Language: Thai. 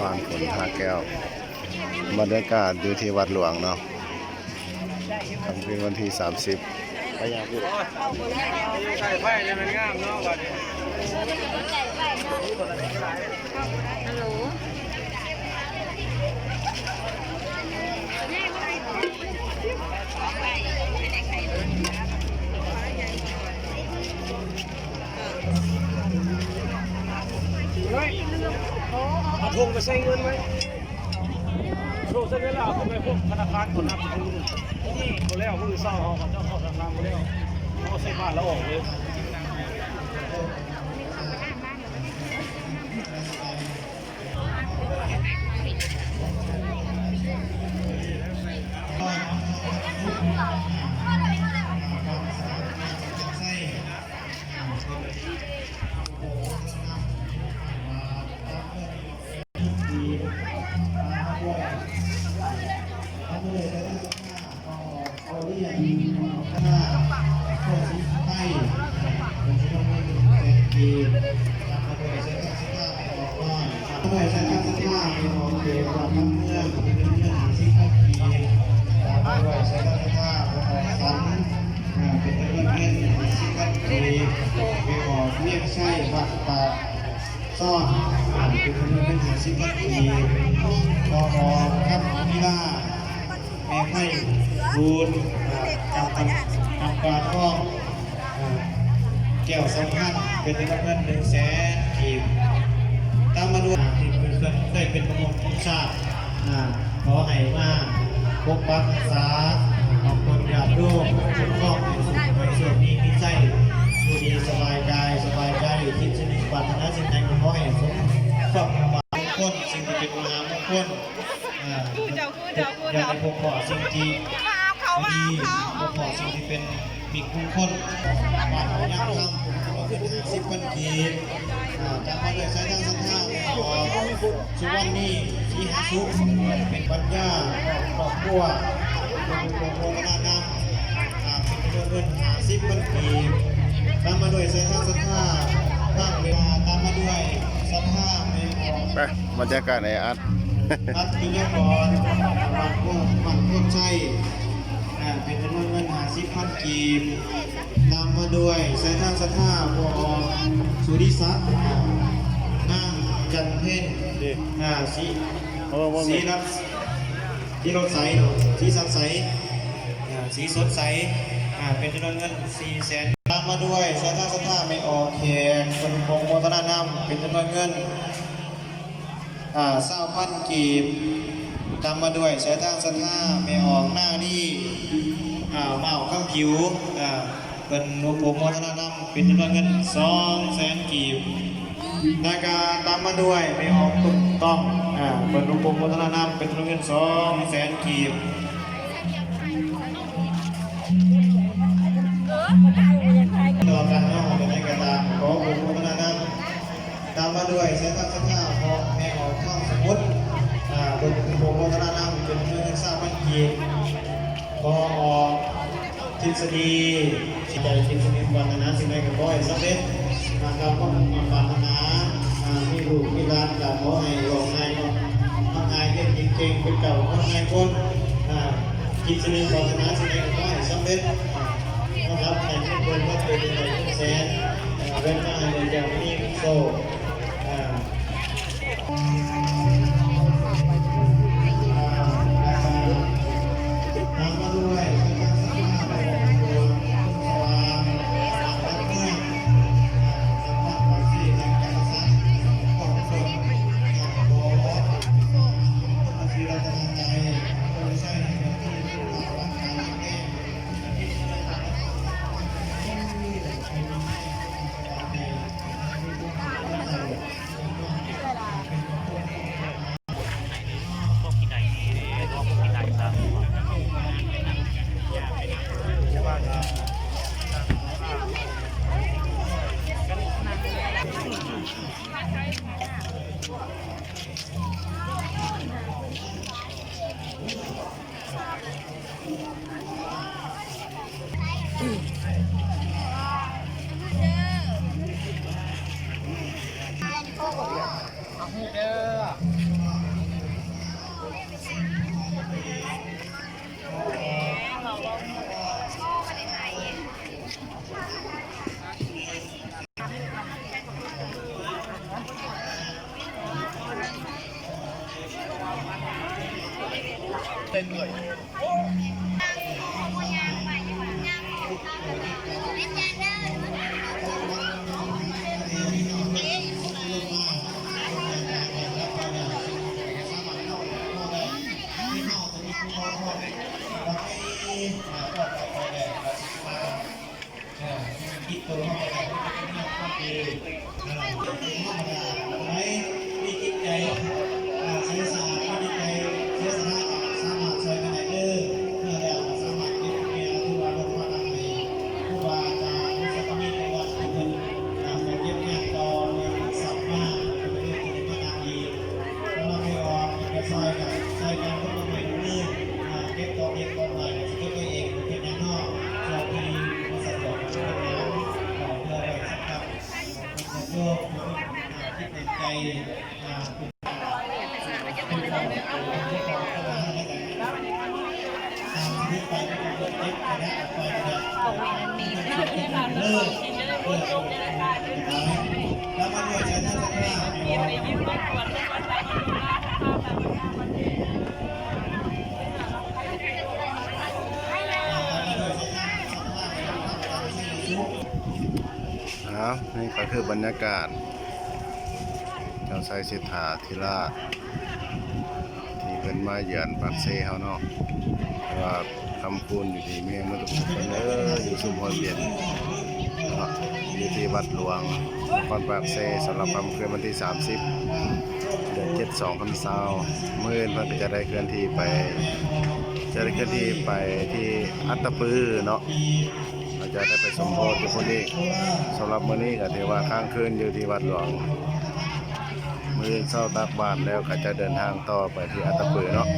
บ้านฝนท่าแก้วบรรยากาศอยู่ที่วัดหลวงเนาะทำเป็นวันที่30ไปยังอยู่ใส่ไฟเลยมันงามเนาะวันนี้ฮัลโหลเอาทงไปใส่เงินไหมโชว์เส้นเวลาเขาไปพวกธนาคารคนนับคนนึงคนแล้วมือเศร้าเขาเจ้าเข้าธนาคารคนแล้วเขาใส่บ้านแล้วออกเลยด้วยสัญชาติภาพเป็นของเขตความมั่นเมืองเป็นเรื่องที่ข้อขีตามด้วยสัญชาติภาพของสันเป็นเรื่องที่ข้อขีเป็นของเรียกใช่วัดป่าซ่อนเป็นเรื่องที่ข้อขีกอครับนิลาแม่ไข่บูนทำการข้องแก้วสำคัญเป็นเงิน100,000 กีบตามมาดูที่ได้เป็นประมงของชาติขอให้มาปกปักรักษาของคนอยากร่วมชุมครองในสุขในส่วนนี้มีใจดูดีสบายกายสบายใจคิดชนิดปัตนาสิ่งใดก็ขอให้สมความมุ่งมั่นมงคลสิ่งที่เป็นมหามงคลอยากให้พบขอสิ่งที่ดีพบขอสิ่งที่เป็นมีคุณคนบาดของยักษ์ทำผมจะมาขึ้น50,000 กีบจำมาด้วยสายทางสันทางสุวรรณนี่ที่หาสุเป็นปัญญาครอบครัวโรงงานน้ำเป็นเงิน50,000 กีบตามมาด้วยสายทางสันทางตั้งเวลาตามมาด้วยสันทางในของไปบรรยากาศในอัดปิยกรบัตรพวกชัยเป็นจำนวนเงิน50,000 กีบตามมาด้วยสายทางสัทธาพอสุริศักดิ์นางจันเพ็ญสีรัตที่รถใสสีสันใสสีสดใสเป็นจำนวนเงิน400,000ตามมาด้วยสายทางสัทธาไม่ออกแขกเป็นพงศ์วัฒนนำเป็นจำนวนเงิน20,000 กีบตามมาด้วยสายทางสัทธาไม่ออกหน้านี่เมาข้างผิวเป็นรูปโมทนานำเป็นจำนวนเงิน200,000 กีบนาการตามมาด้วยไม่ออกถูกต้องเป็นรูปโมทนานำเป็นจำนวนเงิน200,000 กีบต่อกันเนาะเป็นในกระดาษขอโมทนานำตามมาด้วยสายทางสัทธาพอไม่ออกข้างสมุดเป็นรูปโมทนานำเป็นจำนวนเงิน3,000 กีบพอออกทฤษฎีสิ่งใดทฤษฎีปรารถนาสิ่งใดก็ขอให้สำเร็จนะครับก็ปรารถนามีลูกมีหลานก็ขอให้หลอกง่ายก็ทำง่ายเก่งเก่งเป็นเก่าทำง่ายคนทฤษฎีปรารถนาสิ่งใดก็ขอให้สำเร็จนะครับให้ทุกคนก็เป็นในทุกแสนเว้นมาในอย่างนี้โซ่ตามมาด้วยเด้อ เต้นเลย คิดตัวเข้าไปได้ก็คือไม่มีจิตใจเสียสละไม่มีใจเสียสละสามารถช่วยกันได้เด้อเพื่อแล้วสามารถเก็บเกี่ยวที่ว่าลงมาทำให้ผู้ว่าจะมีตัววัดเงินไปเก็บงานต่อเรื่องสัมมาเป็นเรื่องที่ดีดีแล้วเราไม่ออกจะช่วยกันก็ต้องเป็นมือเก็บตัวเองก่อนหน่อยเก็บตัวเองเป็นอย่างนอกเรามีสะดวกเป็นอย่างของเพื่อไปสักครับโยกที่เป็นใจแล้วมาด้วยใจท่านนี่ก็คือบรรยากาศเจ้าชายสิทธาธิราชที่เป็นมาเยือนปากเซ่เฮาเนาะว่าคำพูนอยู่ที่เมียงมันทุกคนอยู่ชุมพรเบียนเนาะอยู่ที่วัดหลวงนครปากเซ่สำหรับคำคืนวันที่30 เดือน7 2020มื้อนี้เพิ่นก็จะได้เคลื่อนที่ไปที่อัตตปือเนาะเราจะได้ไปสมโภชอยู่คนนี้สำหรับมื้อนี้ก็ถือว่าค้างคืนอยู่ที่วัดหลวงมื้อเช้าตักบาตรแล้วก็จะเดินทางต่อไปที่อัตตปือเนาะ